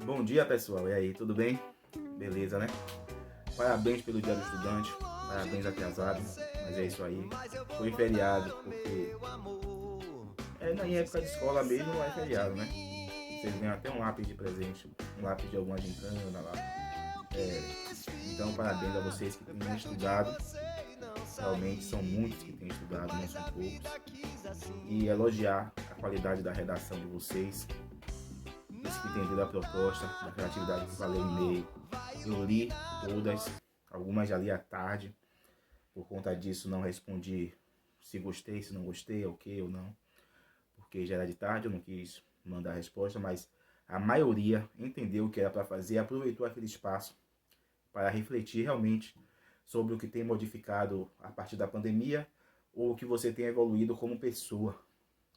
Bom dia, pessoal. E aí, tudo bem? Beleza, né? Parabéns pelo Dia do Estudante. Parabéns atrasado. Mas é isso aí. Foi feriado, porque na época de escola mesmo não é feriado, né? Vocês ganham até um lápis de presente, um lápis de alguma gincana lá. Então, parabéns a vocês que têm estudado. Realmente são muitos que têm estudado, não são poucos. E elogiar a qualidade da redação de vocês. Isso que entenderam a proposta, da criatividade que valeu o e-mail. Eu li todas, algumas já li à tarde. Por conta disso não respondi se gostei, se não gostei, ok ou não. Porque já era de tarde, eu não quis mandar a resposta, mas a maioria entendeu o que era para fazer e aproveitou aquele espaço para refletir realmente sobre o que tem modificado a partir da pandemia ou o que você tem evoluído como pessoa.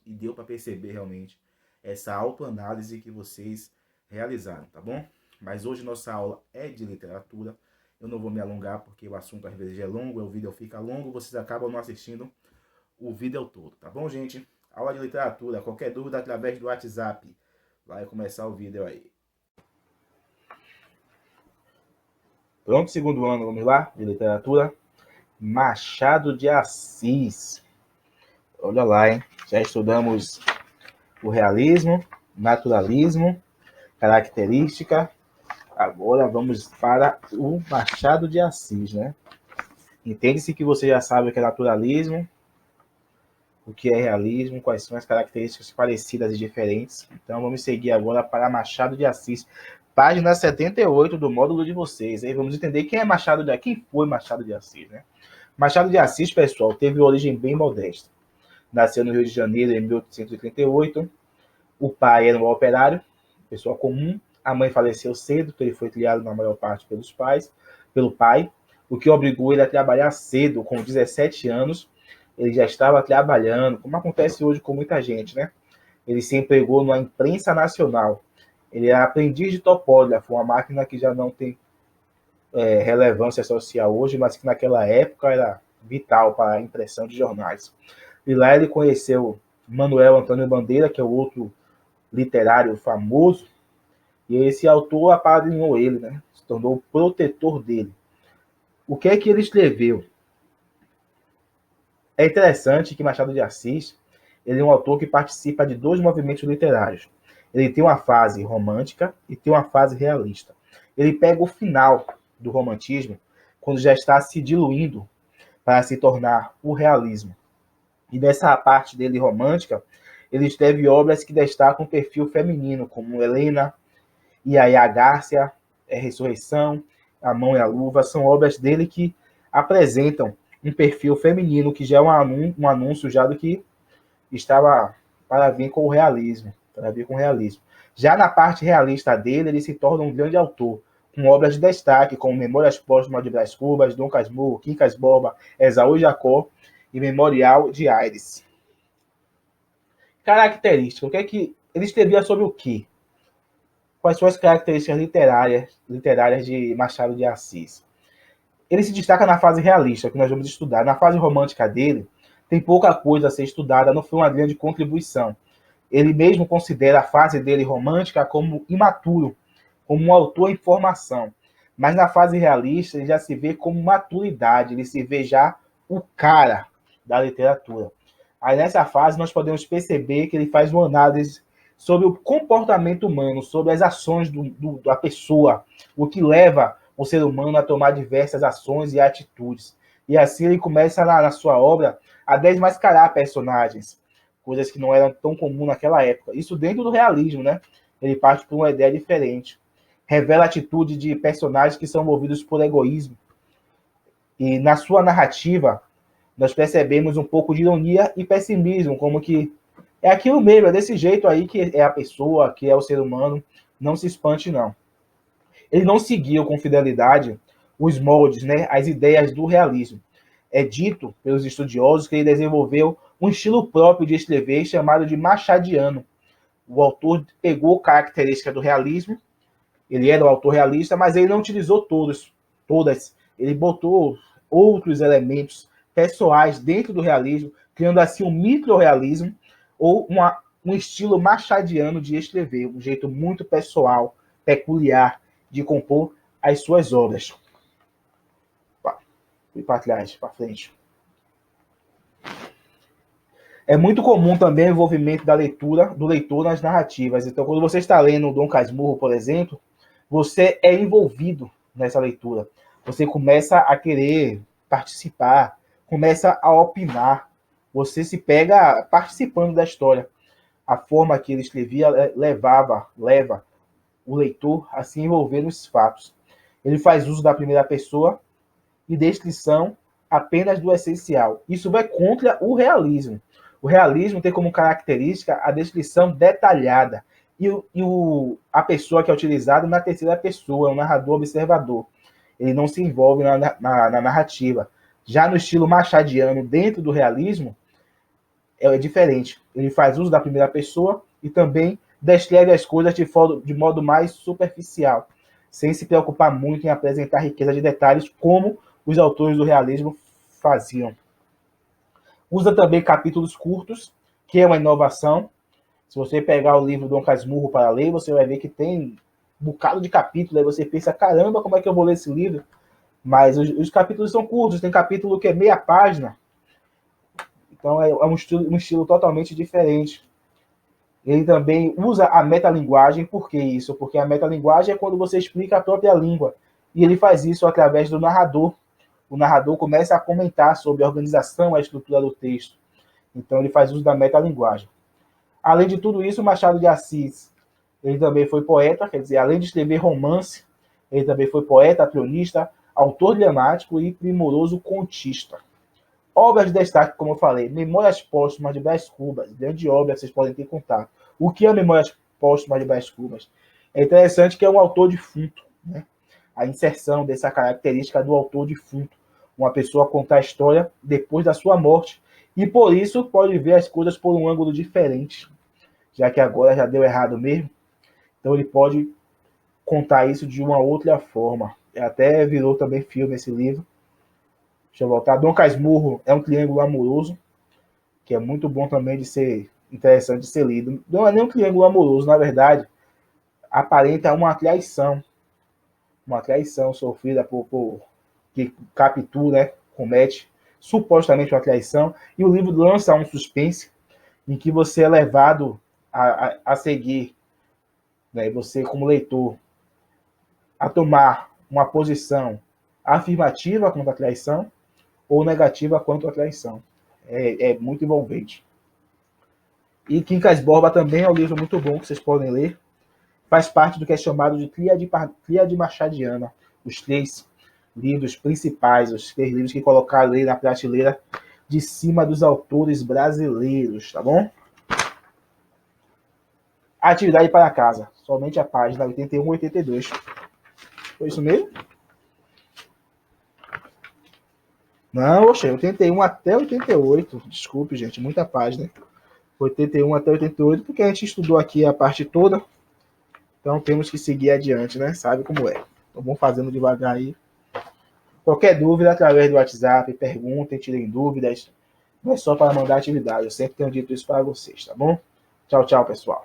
E deu para perceber realmente essa autoanálise que vocês realizaram, tá bom? Mas hoje nossa aula é de literatura. Eu não vou me alongar porque o assunto às vezes é longo, o vídeo fica longo, vocês acabam não assistindo o vídeo todo, tá bom, gente? Aula de literatura, qualquer dúvida através do WhatsApp. Vai começar o vídeo aí. Pronto, segundo ano, vamos lá, de literatura. Machado de Assis. Olha lá, hein? Já estudamos o realismo, naturalismo, característica. Agora vamos para o Machado de Assis, né? Entende-se que você já sabe o que é naturalismo, o que é realismo, quais são as características parecidas e diferentes. Então vamos seguir agora para Machado de Assis, página 78 do módulo de vocês. Aí vamos entender quem foi Machado de Assis, né? Machado de Assis, pessoal, teve origem bem modesta. Nasceu no Rio de Janeiro em 1838. O pai era um operário, pessoa comum. A mãe faleceu cedo, então ele foi criado na maior parte pelo pai, o que obrigou ele a trabalhar cedo, com 17 anos. Ele já estava trabalhando, como acontece hoje com muita gente, né? Ele se empregou na imprensa nacional. Ele era aprendiz de topógrafo, uma máquina que já não tem relevância social hoje, mas que naquela época era vital para a impressão de jornais. E lá ele conheceu Manuel Antônio Bandeira, que é o outro literário famoso, e esse autor apadrinhou ele, né? Se tornou o protetor dele. O que é que ele escreveu? É interessante que Machado de Assis, ele é um autor que participa de dois movimentos literários. Ele tem uma fase romântica e tem uma fase realista. Ele pega o final do romantismo, quando já está se diluindo para se tornar o realismo. E nessa parte dele romântica, ele escreve obras que destacam o perfil feminino, como Helena, e aí a Gárcia, Ressurreição, A Mão e a Luva, são obras dele que apresentam um perfil feminino, que já é um anúncio já do que estava para vir com o realismo, Já na parte realista dele, ele se torna um grande autor, com obras de destaque, como Memórias Póstumas de Brás Cubas, Dom Casmurro, Quincas Borba, Esaú Jacó e Memorial de Aires. Característica. O que é que ele escrevia sobre o quê? Quais são as características literárias de Machado de Assis? Ele se destaca na fase realista, que nós vamos estudar. Na fase romântica dele, tem pouca coisa a ser estudada, não foi uma grande contribuição. Ele mesmo considera a fase dele romântica como imaturo, como um autor em formação. Mas na fase realista, ele já se vê como maturidade, ele se vê já o cara da literatura. Aí nessa fase nós podemos perceber que ele faz uma análise sobre o comportamento humano, sobre as ações da pessoa, o que leva o ser humano a tomar diversas ações e atitudes. E assim ele começa na sua obra a desmascarar personagens, coisas que não eram tão comuns naquela época. Isso dentro do realismo, né? Ele parte por uma ideia diferente. Revela a atitude de personagens que são movidos por egoísmo. E na sua narrativa, nós percebemos um pouco de ironia e pessimismo, como que é aquilo mesmo, é desse jeito aí que é a pessoa, que é o ser humano, não se espante não. Ele não seguiu com fidelidade os moldes, né, as ideias do realismo. É dito pelos estudiosos que ele desenvolveu um estilo próprio de escrever chamado de machadiano. O autor pegou características do realismo, ele era um autor realista, mas ele não utilizou todas. Ele botou outros elementos pessoais dentro do realismo, criando assim um micro-realismo ou um estilo machadiano de escrever, um jeito muito pessoal peculiar de compor as suas obras. Fui para trás, para frente. É muito comum também o envolvimento do leitor nas narrativas. Então, quando você está lendo Dom Casmurro, por exemplo, você é envolvido nessa leitura. Você começa a querer participar, começa a opinar. Você se pega participando da história. A forma que ele escrevia leva o leitor a se envolver nos fatos. Ele faz uso da primeira pessoa e descrição apenas do essencial. Isso vai contra o realismo. O realismo tem como característica a descrição detalhada a pessoa que é utilizada na terceira pessoa, é um narrador observador. Ele não se envolve na narrativa. Já no estilo machadiano, dentro do realismo, é diferente. Ele faz uso da primeira pessoa e também descreve as coisas de modo mais superficial, sem se preocupar muito em apresentar riqueza de detalhes, como os autores do realismo faziam. Usa também capítulos curtos, que é uma inovação. Se você pegar o livro Dom Casmurro para ler, você vai ver que tem um bocado de capítulo, aí você pensa, caramba, como é que eu vou ler esse livro? Mas os capítulos são curtos, tem capítulo que é meia página. Então é um estilo totalmente diferente. Ele também usa a metalinguagem. Por que isso? Porque a metalinguagem é quando você explica a própria língua. E ele faz isso através do narrador. O narrador começa a comentar sobre a organização, a estrutura do texto. Então ele faz uso da metalinguagem. Além de tudo isso, Machado de Assis, ele também foi poeta, quer dizer, além de escrever romance, ele também foi poeta, cronista, autor dramático e primoroso contista. Obras de destaque, como eu falei, Memórias Póstumas de Brás Cubas, grande obra, vocês podem ter contato. O que é Memórias Póstumas de Brás Cubas? É interessante que é um autor defunto, né? A inserção dessa característica do autor defunto, uma pessoa contar a história depois da sua morte, e por isso pode ver as coisas por um ângulo diferente, já que agora já deu errado mesmo, então ele pode contar isso de uma outra forma. Até virou também filme esse livro. Deixa eu voltar. Dom Casmurro é um triângulo amoroso, que é muito bom também de ser interessante de ser lido. Não é nem um triângulo amoroso, na verdade, aparenta uma traição sofrida por que captura, né, comete supostamente uma traição, e o livro lança um suspense em que você é levado a seguir, né, você como leitor, a tomar uma posição afirmativa contra a traição ou negativa quanto à traição. É muito envolvente. E Quincas Borba também é um livro muito bom que vocês podem ler. Faz parte do que é chamado de Tríade Machadiana. Os 3 livros principais, os 3 livros que colocaram aí na prateleira de cima dos autores brasileiros, tá bom? Atividade para casa. Somente a página 81 e 82. Foi isso mesmo? Não, oxe, 81 até 88. Desculpe, gente, muita página. 81 até 88, porque a gente estudou aqui a parte toda. Então temos que seguir adiante, né? Sabe como é. Então vamos fazendo devagar aí. Qualquer dúvida, através do WhatsApp, perguntem, tirem dúvidas. Não é só para mandar atividade. Eu sempre tenho dito isso para vocês, tá bom? Tchau, tchau, pessoal.